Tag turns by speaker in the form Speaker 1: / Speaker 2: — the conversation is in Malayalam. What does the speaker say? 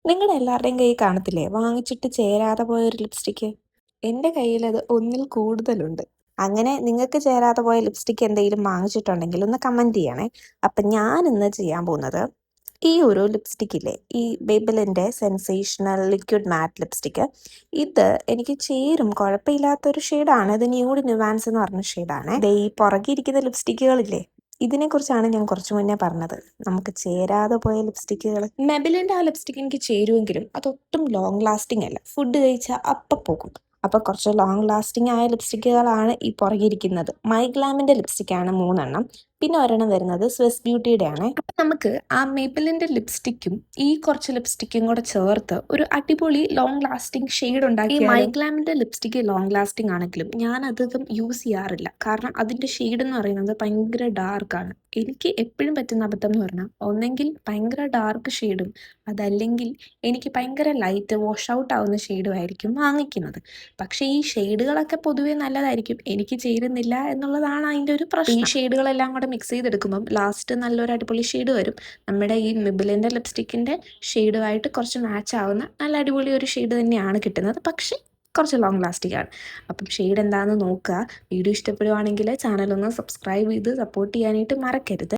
Speaker 1: നിങ്ങളുടെ എല്ലാവരുടെയും കയ്യിൽ കാണത്തില്ലേ വാങ്ങിച്ചിട്ട് ചേരാതെ പോയൊരു ലിപ്സ്റ്റിക്ക്? എൻ്റെ കയ്യിലത് ഒന്നിൽ കൂടുതലുണ്ട്. അങ്ങനെ നിങ്ങൾക്ക് ചേരാതെ പോയ ലിപ്സ്റ്റിക്ക് എന്തെങ്കിലും വാങ്ങിച്ചിട്ടുണ്ടെങ്കിൽ ഒന്ന് കമൻറ്റ് ചെയ്യണേ. അപ്പം ഞാനിന്ന് ചെയ്യാൻ പോകുന്നത് ഈ ഒരു ലിപ്സ്റ്റിക്കില്ലേ, ഈ ബേബിലിൻ്റെ സെൻസേഷണൽ ലിക്വിഡ് മാറ്റ് ലിപ്സ്റ്റിക്ക്. ഇത് എനിക്ക് ചേരും, കുഴപ്പമില്ലാത്തൊരു ഷെയ്ഡാണ്. ഇത് ന്യൂഡ് ന്യൂവാൻസ് എന്ന് പറഞ്ഞ ഷെയ്ഡാണ്. ഈ പുറകെ ഇരിക്കുന്ന ലിപ്സ്റ്റിക്കുകളില്ലേ, ഇതിനെക്കുറിച്ചാണ് ഞാൻ കുറച്ച് മുന്നേ പറഞ്ഞത്. നമുക്ക് ചേരാതെ പോയ ലിപ്സ്റ്റിക്കുകൾ. മെബിലിൻ്റെ ആ ലിപ്സ്റ്റിക്ക് എനിക്ക് ചേരുമെങ്കിലും അതൊട്ടും ലോങ് ലാസ്റ്റിംഗ് അല്ല. ഫുഡ് കഴിച്ചാൽ അപ്പം പോകും. അപ്പോൾ കുറച്ച് ലോങ് ലാസ്റ്റിംഗ് ആയ ലിപ്സ്റ്റിക്കുകളാണ് ഈ പുറകിരിക്കുന്നത്. മൈഗ്ലാമിൻ്റെ ലിപ്സ്റ്റിക്കാണ് 3 പിന്നെ ഒരെണ്ണം വരുന്നത് സ്വിസ് ബ്യൂട്ടിയുടെ ആണ്. അപ്പം നമുക്ക് ആ മേപ്പിളിൻ്റെ ലിപ്സ്റ്റിക്കും ഈ കുറച്ച് ലിപ്സ്റ്റിക്കും കൂടെ ചേർത്ത് ഒരു അടിപൊളി ലോങ് ലാസ്റ്റിംഗ് ഷെയ്ഡ് ഉണ്ടാക്കി. ഈ മൈഗ്ലാമിൻ്റെ ലിപ്സ്റ്റിക്ക് ലോങ് ലാസ്റ്റിംഗ് ആണെങ്കിലും ഞാൻ അധികം യൂസ് ചെയ്യാറില്ല. കാരണം അതിൻ്റെ ഷെയ്ഡ് എന്ന് പറയുന്നത് ഭയങ്കര ഡാർക്കാണ്. എനിക്ക് എപ്പോഴും പറ്റുന്ന അബദ്ധം എന്ന് പറഞ്ഞാൽ ഒന്നെങ്കിൽ ഭയങ്കര ഡാർക്ക് ഷെയ്ഡും അതല്ലെങ്കിൽ എനിക്ക് ഭയങ്കര ലൈറ്റ് വാഷ് ഔട്ട് ആവുന്ന ഷെയ്ഡുമായിരിക്കും വാങ്ങിക്കുന്നത്. പക്ഷേ ഈ ഷെയ്ഡുകളൊക്കെ പൊതുവേ നല്ലതായിരിക്കും, എനിക്ക് ചേരുന്നില്ല എന്നുള്ളതാണ് അതിൻ്റെ ഒരു പ്രശ്നം. ഈ ഷെയ്ഡുകളെല്ലാം കൂടെ മിക്സ് ചെയ്തെടുക്കുമ്പം ലാസ്റ്റ് നല്ലൊരു അടിപൊളി ഷെയ്ഡ് വരും. നമ്മുടെ ഈ മെബിലിൻ്റെ ലിപ്സ്റ്റിക്കിൻ്റെ ഷെയ്ഡുമായിട്ട് കുറച്ച് മാച്ച് ആവുന്ന നല്ല അടിപൊളി ഒരു ഷെയ്ഡ് തന്നെയാണ് കിട്ടുന്നത്. പക്ഷേ കുറച്ച് ലോങ് ലാസ്റ്റിംഗ് ആണ്. അപ്പം ഷെയ്ഡ് എന്താണെന്ന് നോക്കുക. വീഡിയോ ഇഷ്ടപ്പെടുവാണെങ്കിൽ ചാനലൊന്ന് സബ്സ്ക്രൈബ് ചെയ്ത് സപ്പോർട്ട് ചെയ്യാനായിട്ട് മറക്കരുത്.